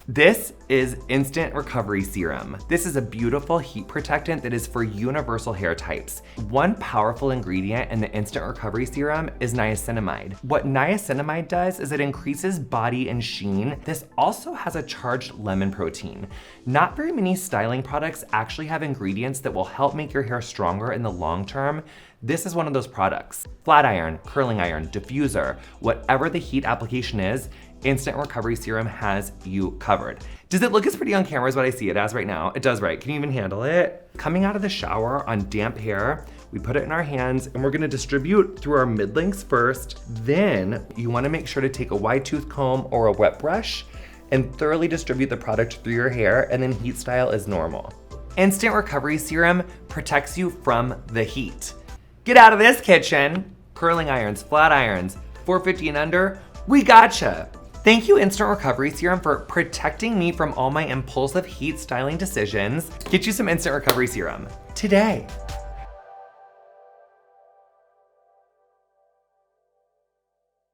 This is Instant Recovery Serum. This is a beautiful heat protectant that is for universal hair types. One powerful ingredient in the Instant Recovery Serum is niacinamide. What niacinamide does is it increases body and sheen. This also has a charged lemon protein. Not very many styling products actually have ingredients that will help make your hair stronger in the long term. This is one of those products. Flat iron, curling iron, diffuser, whatever the heat application is, Instant Recovery Serum has you covered. Does it look as pretty on camera as what I see it as right now? It does, right? Can you even handle it? Coming out of the shower on damp hair, we put it in our hands and we're gonna distribute through our mid lengths first. Then you wanna make sure to take a wide tooth comb or a wet brush and thoroughly distribute the product through your hair, and then heat style as normal. Instant Recovery Serum protects you from the heat. Get out of this kitchen. Curling irons, flat irons, 450 and under, we gotcha. Thank you, Instant Recovery Serum, for protecting me from all my impulsive heat styling decisions. Get you some Instant Recovery Serum today.